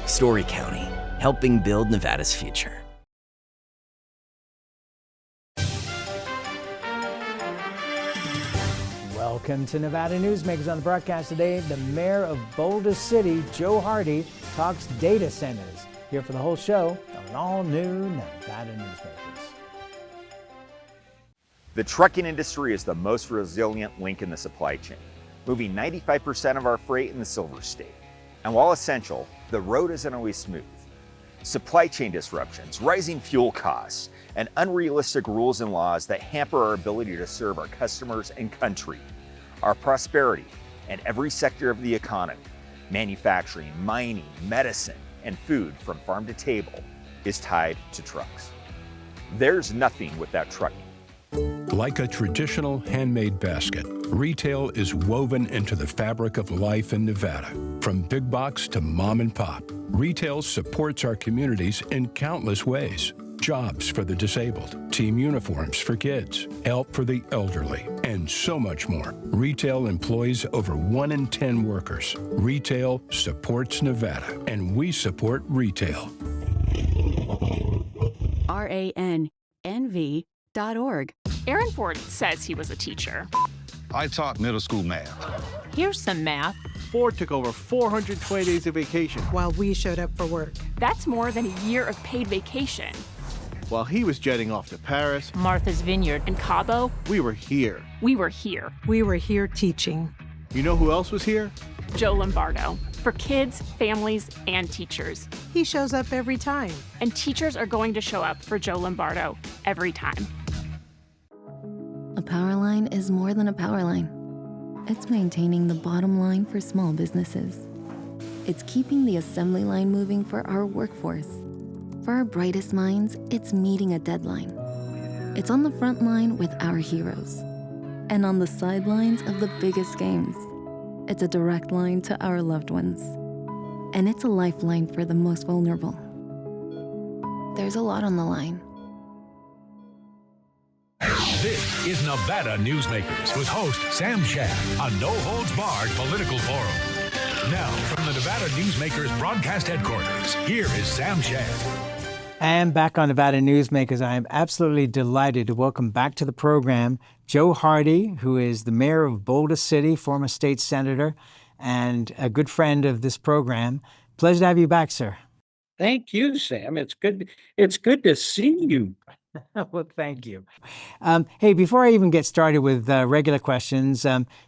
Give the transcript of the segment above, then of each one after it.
Story County, helping build Nevada's future. Welcome to Nevada Newsmakers. On the broadcast today, the mayor of Boulder City, Joe Hardy, talks data centers. Here for the whole show on an all-new Nevada Newsmakers. The trucking industry is the most resilient link in the supply chain, moving 95% of our freight in the Silver State. And while essential, the road isn't always smooth. Supply chain disruptions, rising fuel costs, and unrealistic rules and laws that hamper our ability to serve our customers and country. Our prosperity and every sector of the economy, manufacturing, mining, medicine, and food from farm to table, is tied to trucks. There's nothing without trucking. Like a traditional handmade basket, retail is woven into the fabric of life in Nevada. From big box to mom and pop, retail supports our communities in countless ways. Jobs for the disabled, team uniforms for kids, help for the elderly, and so much more. Retail employs over 1 in 10 workers. Retail supports Nevada, and we support retail. RANNV.org. Aaron Ford says he was a teacher. I taught middle school math. Here's some math. Ford took over 420 days of vacation while we showed up for work. That's more than a year of paid vacation. While he was jetting off to Paris, Martha's Vineyard, and Cabo, we were here. We were here. We were here teaching. You know who else was here? Joe Lombardo. For kids, families, and teachers. He shows up every time. And teachers are going to show up for Joe Lombardo every time. A power line is more than a power line. It's maintaining the bottom line for small businesses. It's keeping the assembly line moving for our workforce. For our brightest minds, it's meeting a deadline. It's on the front line with our heroes. And on the sidelines of the biggest games. It's a direct line to our loved ones. And it's a lifeline for the most vulnerable. There's a lot on the line. This is Nevada Newsmakers with host Sam Shad, a no-holds-barred political forum. Now, from the Nevada Newsmakers broadcast headquarters, here is Sam Shad. And back on Nevada Newsmakers, I am absolutely delighted to welcome back to the program Joe Hardy, who is the mayor of Boulder City, former state senator, and a good friend of this program. Pleasure to have you back, sir. Thank you, Sam. It's good to see you. Well, thank you. Hey, before I even get started with regular questions,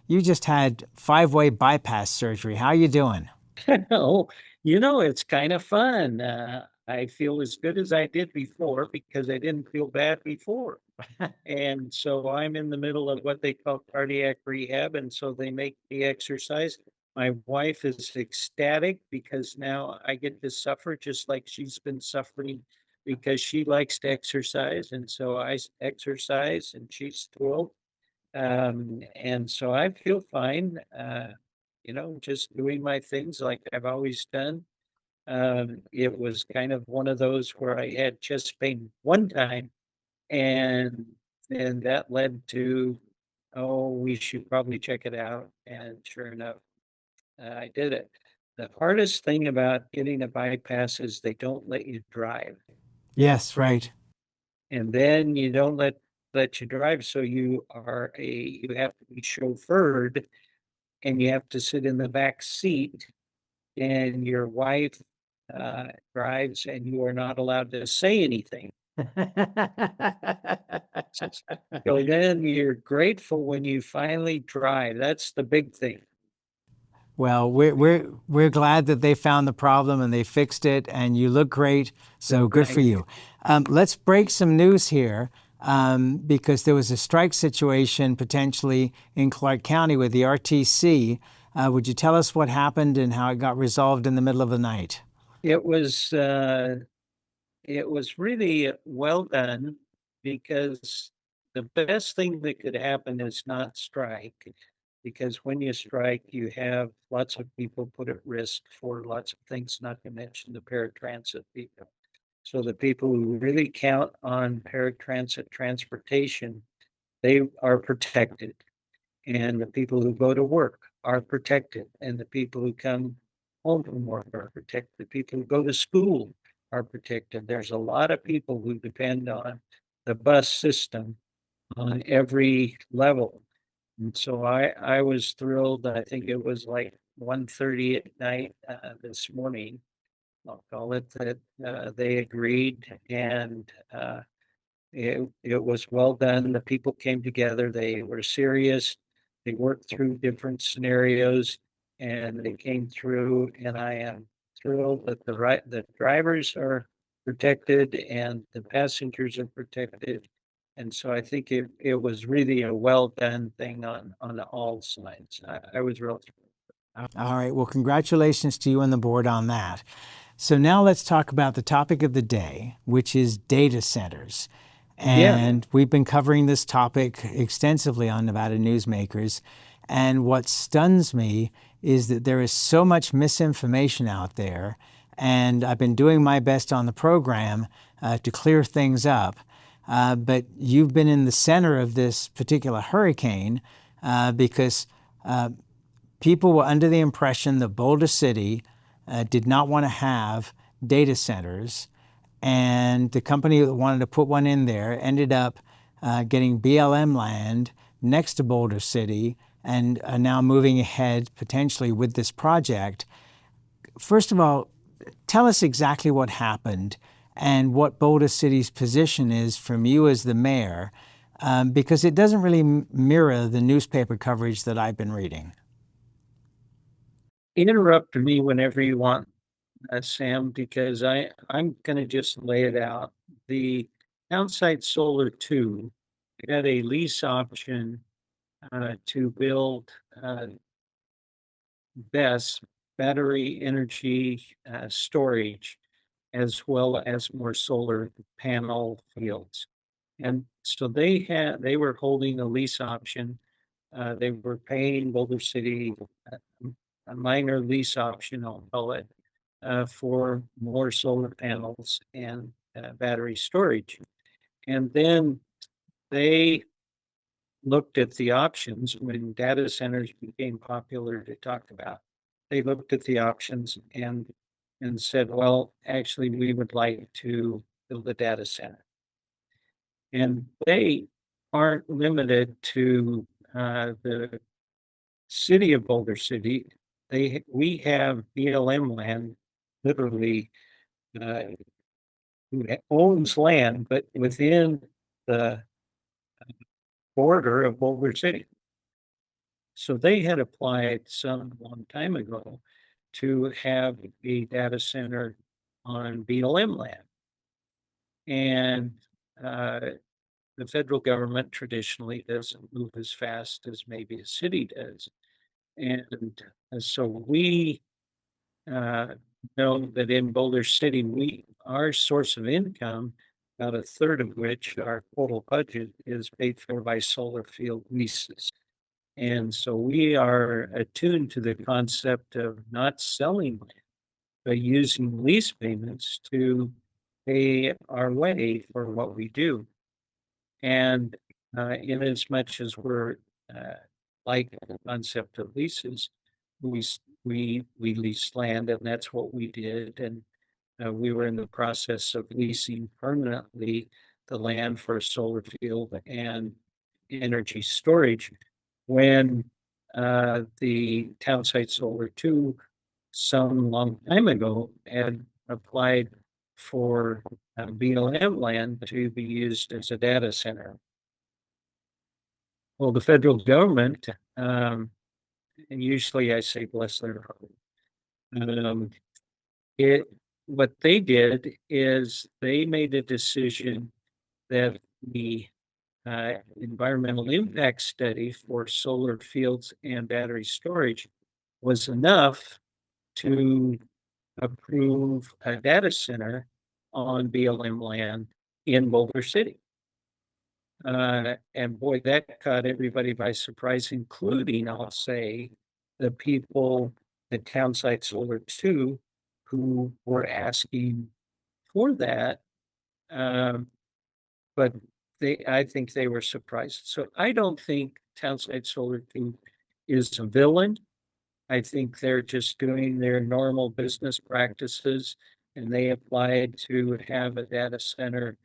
you just had 5-way bypass surgery. How are you doing? It's kind of fun. I feel as good as I did before because I didn't feel bad before. And so I'm in the middle of what they call cardiac rehab. And so they make the exercise. My wife is ecstatic because now I get to suffer just like she's been suffering because she likes to exercise. And so I exercise and she's thrilled. And so I feel fine, just doing my things like I've always done. It was kind of one of those where I had chest pain one time, and then that led to, we should probably check it out. And sure enough, I did it. The hardest thing about getting a bypass is they don't let you drive. Yes, right. And then you don't let you drive, so you have to be chauffeured, and you have to sit in the back seat, and your wife drives, and you are not allowed to say anything. So then you're grateful when you finally drive. That's the big thing. Well, we're glad that they found the problem and they fixed it, and you look great. So good for you. Let's break some news here because there was a strike situation potentially in Clark County with the RTC. Would you tell us what happened and how it got resolved in the middle of the night? It was really well done because the best thing that could happen is not strike. Because when you strike, you have lots of people put at risk for lots of things, not to mention the paratransit people. So the people who really count on paratransit transportation, they are protected. And the people who go to work are protected. And the people who come homework are protected. People who go to school are protected. There's a lot of people who depend on the bus system on every level. And so I was thrilled. I think it was like 1:30 at night this morning. I'll call it that they agreed, and it was well done. The people came together. They were serious. They worked through different scenarios, and they came through. And I am thrilled that the drivers are protected and the passengers are protected. And so I think it was really a well done thing on all sides. I was real thrilled. All right. Well, congratulations to you and the board on that. So now let's talk about the topic of the day, which is data centers. And we've been covering this topic extensively on Nevada Newsmakers. And what stuns me is that there is so much misinformation out there. And I've been doing my best on the program to clear things up. But you've been in the center of this particular hurricane because people were under the impression that Boulder City did not want to have data centers. And the company that wanted to put one in there ended up getting BLM land next to Boulder City and are now moving ahead potentially with this project. First of all, tell us exactly what happened and what Boulder City's position is from you as the mayor, because it doesn't really mirror the newspaper coverage that I've been reading. Interrupt me whenever you want, Sam, because I'm going to just lay it out. The Downside Solar 2 had a lease option to build BESS, battery energy storage, as well as more solar panel fields. And so they were holding a lease option. They were paying Boulder City a minor lease option, I'll call it, for more solar panels and battery storage. And then they looked at the options when data centers became popular to talk about. They looked at the options and said, well, actually, we would like to build a data center. And they aren't limited to the city of Boulder City. We have BLM land, literally, who owns land, but within the border of Boulder City. So they had applied some long time ago to have a data center on BLM land. And the federal government traditionally doesn't move as fast as maybe a city does. And so we know that in Boulder City, our source of income, about a third of which our total budget is paid for by solar field leases. And so we are attuned to the concept of not selling land, but using lease payments to pay our way for what we do. And in as much as we're like the concept of leases, we lease land, and that's what we did. And we were in the process of leasing permanently the land for a solar field and energy storage when the Townsite Solar 2 some long time ago had applied for BLM land to be used as a data center. Well, the federal government, and usually I say bless their heart, what they did is they made a decision that the environmental impact study for solar fields and battery storage was enough to approve a data center on BLM land in Boulder City. And boy, that caught everybody by surprise, including, I'll say, the people at Townsite Solar 2 who were asking for that. But I think they were surprised. So I don't think Townsite Solar 2 is a villain. I think they're just doing their normal business practices, and they applied to have a data center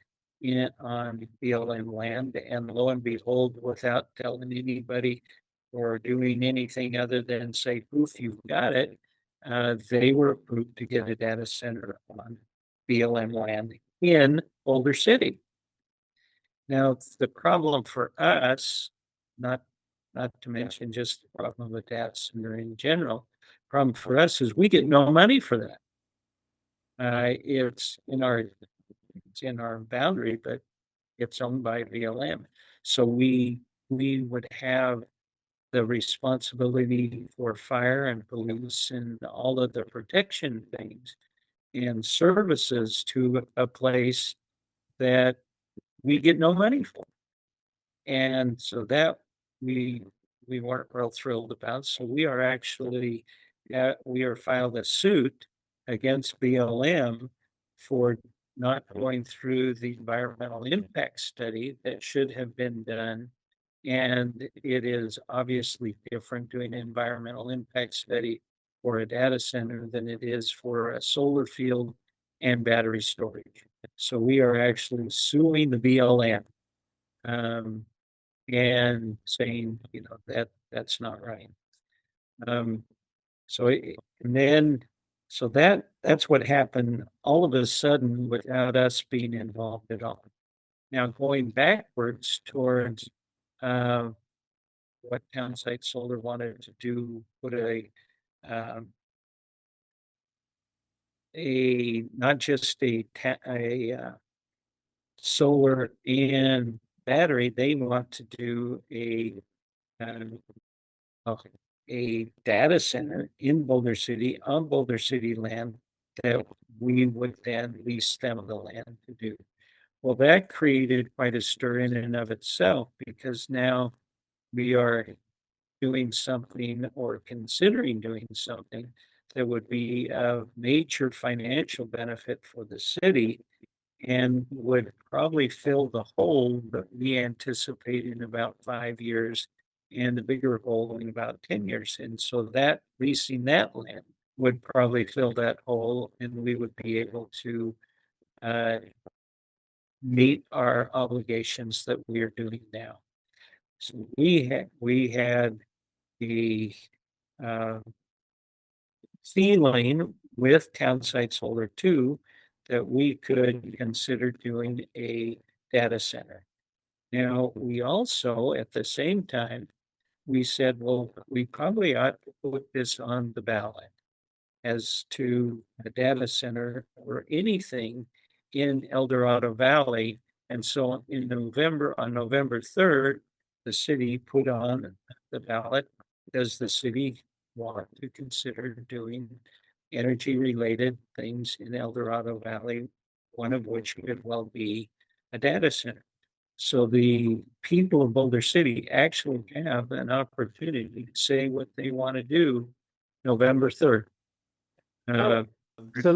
on BLM land, and lo and behold, without telling anybody or doing anything other than say, poof, you've got it, they were approved to get a data center on BLM land in Boulder City. Now, the problem for us, not not to mention just the problem with data center in general, problem for us is we get no money for that. It's in our boundary, but it's owned by BLM. So we would have the responsibility for fire and police and all of the protection things and services to a place that we get no money for. And so that we we weren't real thrilled about. So we are actually we are filed a suit against BLM for not going through the environmental impact study that should have been done. And it is obviously different doing an environmental impact study for a data center than it is for a solar field and battery storage. So we are actually suing the BLM. Um, and saying, that that's not right. Um, so and then so that's what happened all of a sudden without us being involved at all. Now going backwards towards uh, what Townsite Solar wanted to do, put um, a not just a solar and battery, they want to do um, a data center in Boulder City on Boulder City land that we would then lease them the land to do. Well, that created quite a stir in and of itself because now we are doing something or considering doing something that would be of major financial benefit for the city and would probably fill the hole that we anticipate in about 5 years and the bigger hole in about 10 years. And so that leasing that land would probably fill that hole and we would be able to uh, meet our obligations that we are doing now. So we had the uh, feeling with Townsite Solar 2 that we could consider doing a data center. Now, we also, at the same time, we said, well, we probably ought to put this on the ballot as to a data center or anything in El Dorado Valley. And so on November 3rd, the city put on the ballot, does the city want to consider doing energy related things in El Dorado Valley, one of which could well be a data center. So the people of Boulder City actually have an opportunity to say what they want to do November 3rd. So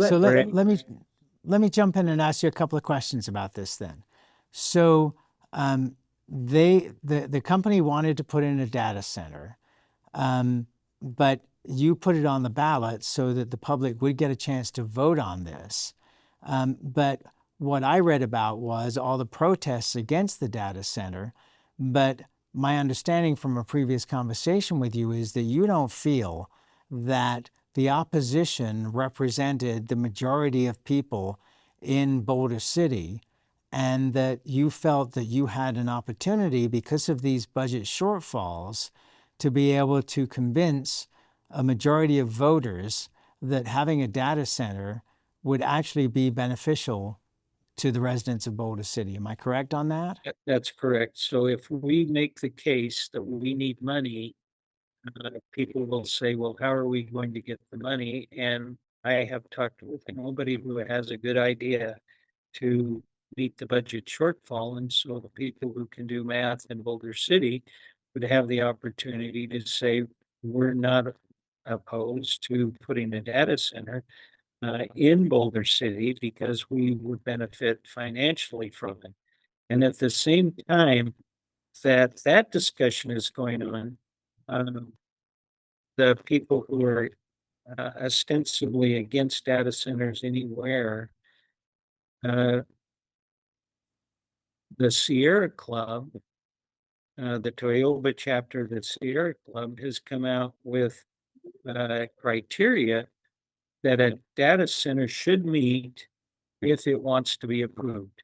let me jump in and ask you a couple of questions about this then. So the company wanted to put in a data center, but you put it on the ballot so that the public would get a chance to vote on this. But what I read about was all the protests against the data center. But my understanding from a previous conversation with you is that you don't feel that the opposition represented the majority of people in Boulder City, and that you felt that you had an opportunity because of these budget shortfalls to be able to convince a majority of voters that having a data center would actually be beneficial to the residents of Boulder City. Am I correct on that? That's correct. So if we make the case that we need money, people will say, well, how are we going to get the money? And I have talked with nobody who has a good idea to meet the budget shortfall. And so the people who can do math in Boulder City would have the opportunity to say, we're not opposed to putting a data center in Boulder City because we would benefit financially from it. And at the same time that discussion is going on, the people who are ostensibly against data centers anywhere, uh, the Sierra Club, the Toyoba chapter of the Sierra Club has come out with criteria that a data center should meet if it wants to be approved.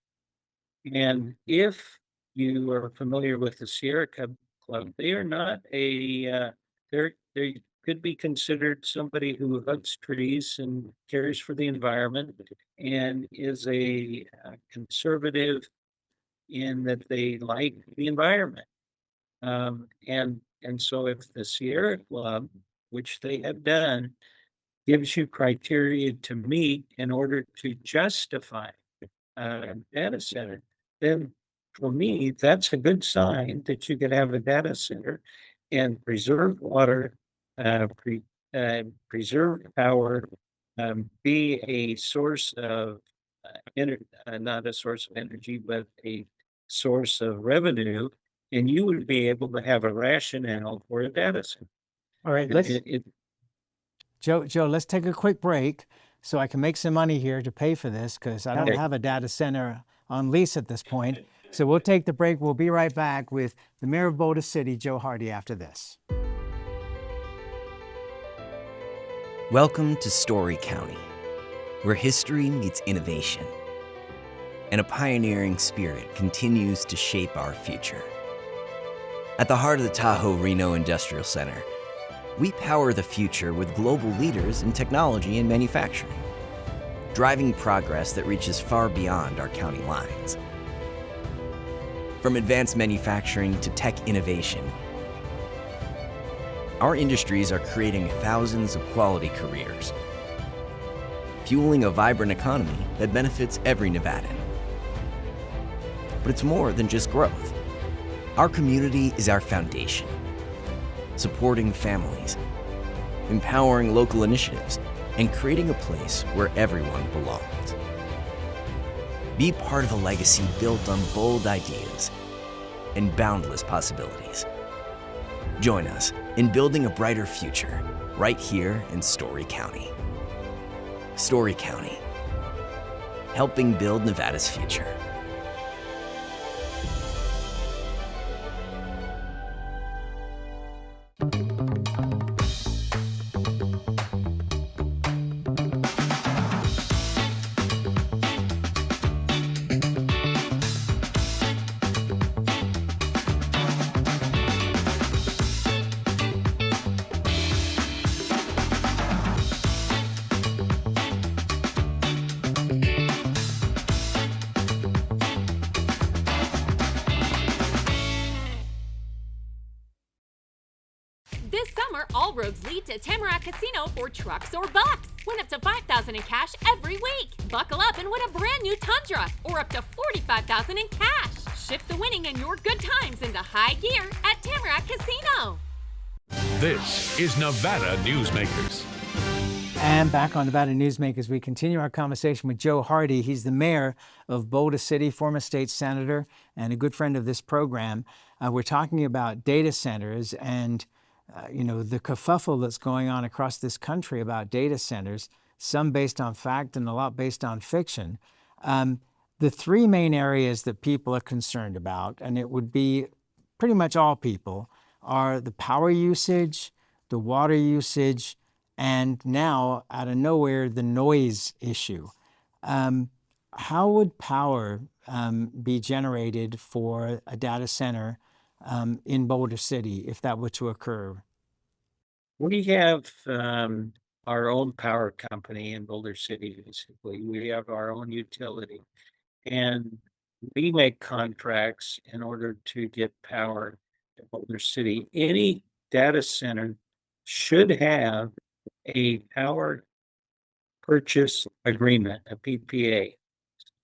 And if you are familiar with the Sierra Club, they are not they could be considered somebody who hugs trees and cares for the environment and is a conservative in that they like the environment. And so if the Sierra Club, which they have done, gives you criteria to meet in order to justify a data center, then for me, that's a good sign that you could have a data center and preserve water, preserve power, be a source of not a source of energy, but a source of revenue, and you would be able to have a rationale for a data center. All right, Joe, let's take a quick break so I can make some money here to pay for this because I don't have a data center on lease at this point. So we'll take the break. We'll be right back with the Mayor of Boulder City, Joe Hardy, after this. Welcome to Story County, where history meets innovation and a pioneering spirit continues to shape our future. At the heart of the Tahoe Reno Industrial Center, we power the future with global leaders in technology and manufacturing, driving progress that reaches far beyond our county lines. From advanced manufacturing to tech innovation, our industries are creating thousands of quality careers, fueling a vibrant economy that benefits every Nevadan. But it's more than just growth. Our community is our foundation, supporting families, empowering local initiatives, and creating a place where everyone belongs. Be part of a legacy built on bold ideas and boundless possibilities. Join us in building a brighter future right here in Story County. Story County, helping build Nevada's future. This summer, all roads lead to Tamarack Casino for trucks or bucks. Win up to $5,000 in cash every week. Buckle up and win a brand new Tundra or up to $45,000 in cash. Shift the winning and your good times into high gear at Tamarack Casino. This is Nevada Newsmakers. And back on Nevada Newsmakers, we continue our conversation with Joe Hardy. He's the mayor of Boulder City, former state senator, and a good friend of this program. We're talking about data centers and the kerfuffle that's going on across this country about data centers, some based on fact and a lot based on fiction. The three main areas that people are concerned about, and it would be pretty much all people, are the power usage, the water usage, and now, out of nowhere, the noise issue. How would power be generated for a data center in Boulder City if that were to occur? We have our own power company in Boulder City, basically. We have our own utility. And we make contracts in order to get power to Boulder City. Any data center should have a power purchase agreement, a PPA.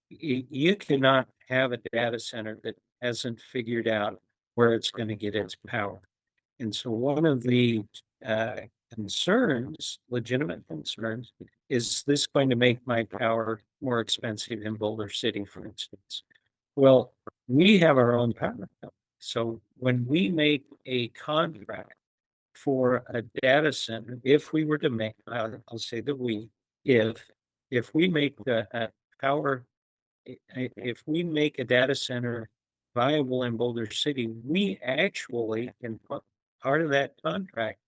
You cannot have a data center that hasn't figured out where it's going to get its power. And so one of the concerns, legitimate concerns, is this going to make my power more expensive in Boulder City, for instance? Well, we have our own power company. So when we make a contract for a data center, if we were to make, I'll say that if we make a power, if we make a data center viable in Boulder City, we actually can put part of that contract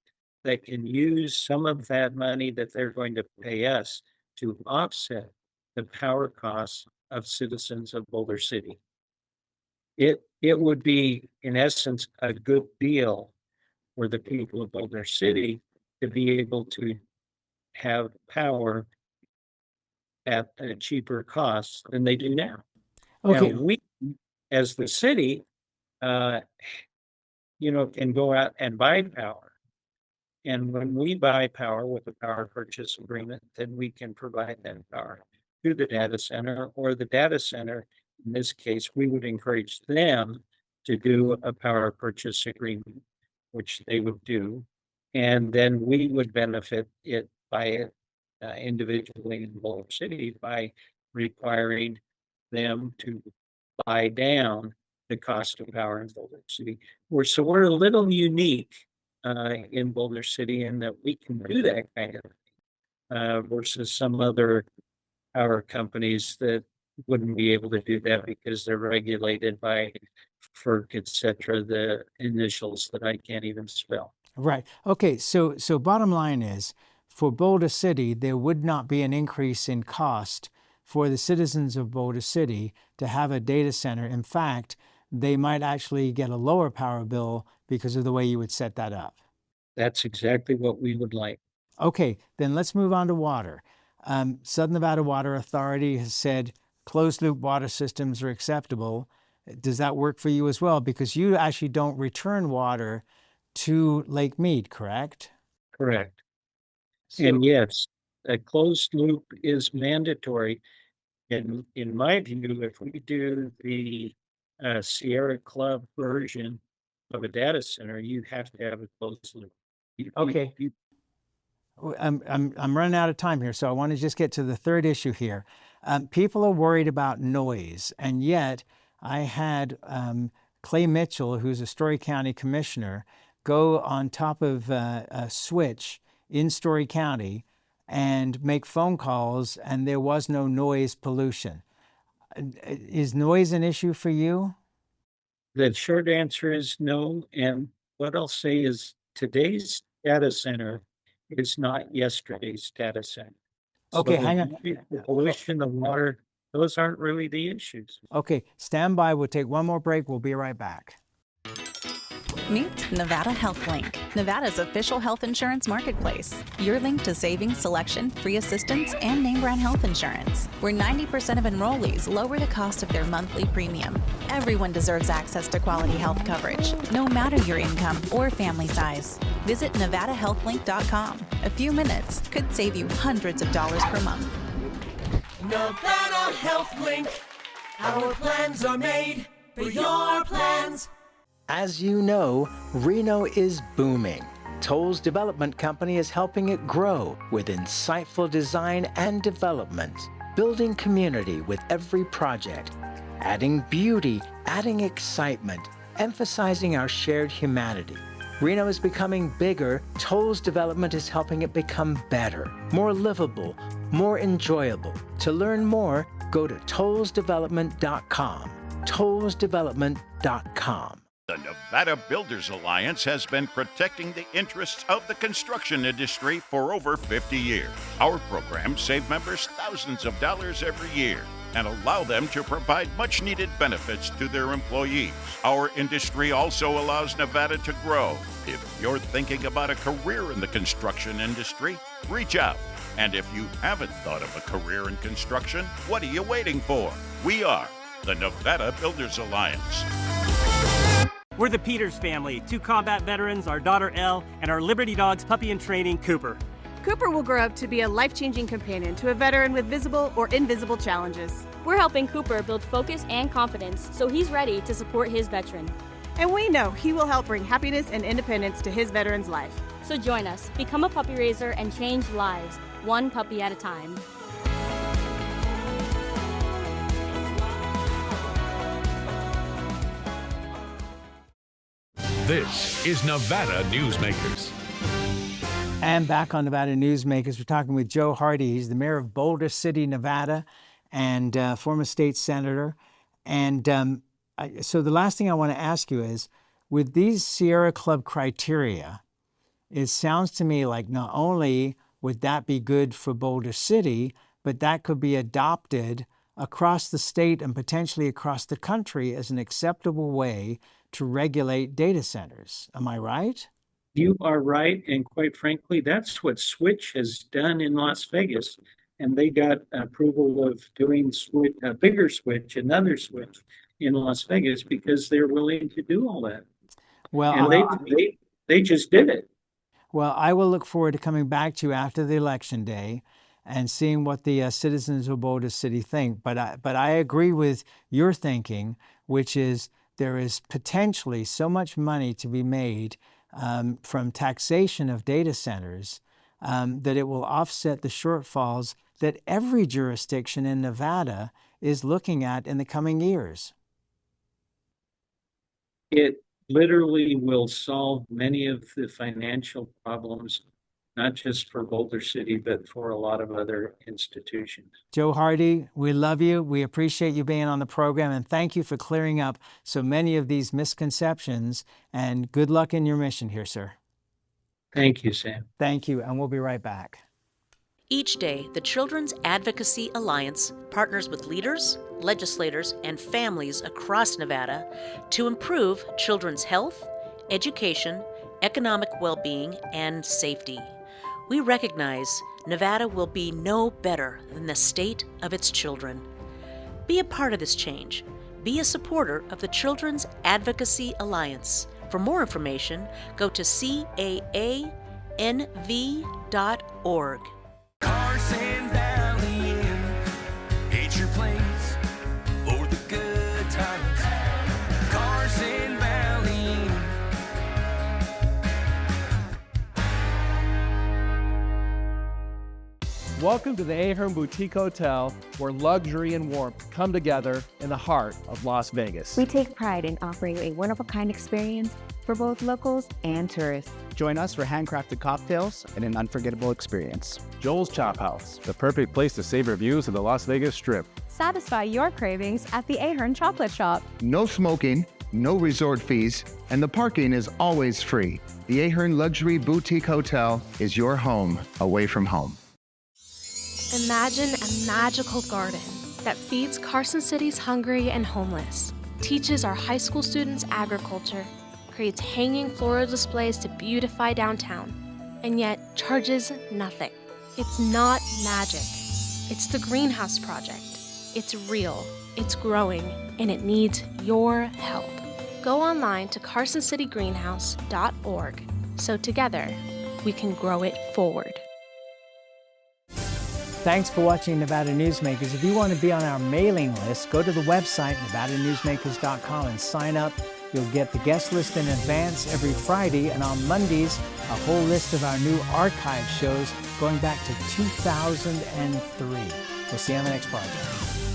that can use some of that money that they're going to pay us to offset the power costs of citizens of Boulder City. It would be, in essence, a good deal for the people of Boulder City to be able to have power at a cheaper cost than they do now. Okay. Now, we, as the city, can go out and buy power. And when we buy power with a power purchase agreement, then we can provide that power to the data center, or the data center. In this case, we would encourage them to do a power purchase agreement, which they would do. And then we would benefit it by it individually in Boulder City by requiring them to buy down the cost of power in Boulder City. We're a little unique in Boulder City in that we can do that kind of versus some other power companies that wouldn't be able to do that because they're regulated by FERC, et cetera, the initials that I can't even spell. Right. Okay. So bottom line is, for Boulder City, there would not be an increase in cost for the citizens of Boulder City to have a data center. In fact, they might actually get a lower power bill because of the way you would set that up. That's exactly what we would like. Okay, then let's move on to water. Southern Nevada Water Authority has said closed-loop water systems are acceptable. Does that work for you as well? Because you actually don't return water to Lake Mead, correct? Correct. And yes, a closed loop is mandatory. In my view, if we do the Sierra Club version of a data center, you have to have a closed loop. Okay. I'm running out of time here, so I want to just get to the third issue here. People are worried about noise, and yet I had Clay Mitchell, who's a Story County commissioner, go on top of a switch in Story County and make phone calls, and there was no noise pollution. Is noise an issue for you? The short answer is no. And what I'll say is today's data center is not yesterday's data center. Okay, So hang on. the pollution, the water, those aren't really the issues. Okay, stand by. We'll take one more break. We'll be right back. Meet Nevada Health Link, Nevada's official health insurance marketplace. Your link to savings, selection, free assistance, and name brand health insurance, where 90% of enrollees lower the cost of their monthly premium. Everyone deserves access to quality health coverage, no matter your income or family size. Visit NevadaHealthLink.com. A few minutes could save you hundreds of dollars per month. Nevada Health Link. Our plans are made for your plans. As you know, Reno is booming. Toll's development company is helping it grow with insightful design and development, building community with every project, adding beauty, adding excitement, emphasizing our shared humanity. Reno is becoming bigger. Toll's development is helping it become better, more livable, more enjoyable. To learn more, go to tollsdevelopment.com. tollsdevelopment.com. The Nevada Builders Alliance has been protecting the interests of the construction industry for over 50 years. Our programs save members thousands of dollars every year and allow them to provide much-needed benefits to their employees. Our industry also allows Nevada to grow. If you're thinking about a career in the construction industry, reach out. And if you haven't thought of a career in construction, what are you waiting for? We are the Nevada Builders Alliance. We're the Peters family, 2 combat veterans, our daughter Elle, and our Liberty Dogs puppy in training, Cooper. Cooper will grow up to be a life-changing companion to a veteran with visible or invisible challenges. We're helping Cooper build focus and confidence so he's ready to support his veteran. And we know he will help bring happiness and independence to his veteran's life. So join us, become a puppy raiser, and change lives, one puppy at a time. This is Nevada Newsmakers. And back on Nevada Newsmakers, we're talking with Joe Hardy. He's the mayor of Boulder City, Nevada, and former state senator. And so the last thing I want to ask you is, with these Sierra Club criteria, it sounds to me like not only would that be good for Boulder City, but that could be adopted across the state and potentially across the country as an acceptable way to regulate data centers. Am I right? You are right, and quite frankly, that's what Switch has done in Las Vegas, and they got approval of doing a bigger switch, another switch in Las Vegas because they're willing to do all that. Well, and they just did it. Well, I will look forward to coming back to you after the election day and seeing what the citizens of Boulder City think. But I agree with your thinking, which is there is potentially so much money to be made from taxation of data centers that it will offset the shortfalls that every jurisdiction in Nevada is looking at in the coming years. It literally will solve many of the financial problems, not just for Boulder City, but for a lot of other institutions. Joe Hardy, we love you. We appreciate you being on the program, and thank you for clearing up so many of these misconceptions, and good luck in your mission here, sir. Thank you, Sam. Thank you, and we'll be right back. Each day, the Children's Advocacy Alliance partners with leaders, legislators, and families across Nevada to improve children's health, education, economic well-being, and safety. We recognize Nevada will be no better than the state of its children. Be a part of this change. Be a supporter of the Children's Advocacy Alliance. For more information, go to caanv.org. Carson Valley Inn, it's your place for the good times. Carson Valley Inn. Welcome to the Ahern Boutique Hotel, where luxury and warmth come together in the heart of Las Vegas. We take pride in offering a one-of-a-kind experience for both locals and tourists. Join us for handcrafted cocktails and an unforgettable experience. Joel's Chop House, the perfect place to savor views of the Las Vegas Strip. Satisfy your cravings at the Ahern Chocolate Shop. No smoking, no resort fees, and the parking is always free. The Ahern Luxury Boutique Hotel is your home away from home. Imagine a magical garden that feeds Carson City's hungry and homeless, teaches our high school students agriculture, creates hanging floral displays to beautify downtown, and yet charges nothing. It's not magic. It's the Greenhouse Project. It's real, it's growing, and it needs your help. Go online to carsоncitygreenhouse.org so together we can grow it forward. Thanks for watching Nevada Newsmakers. If you want to be on our mailing list, go to the website, nevadanewsmakers.com, and sign up. You'll get the guest list in advance every Friday, and on Mondays, a whole list of our new archive shows going back to 2003. We'll see you on the next podcast.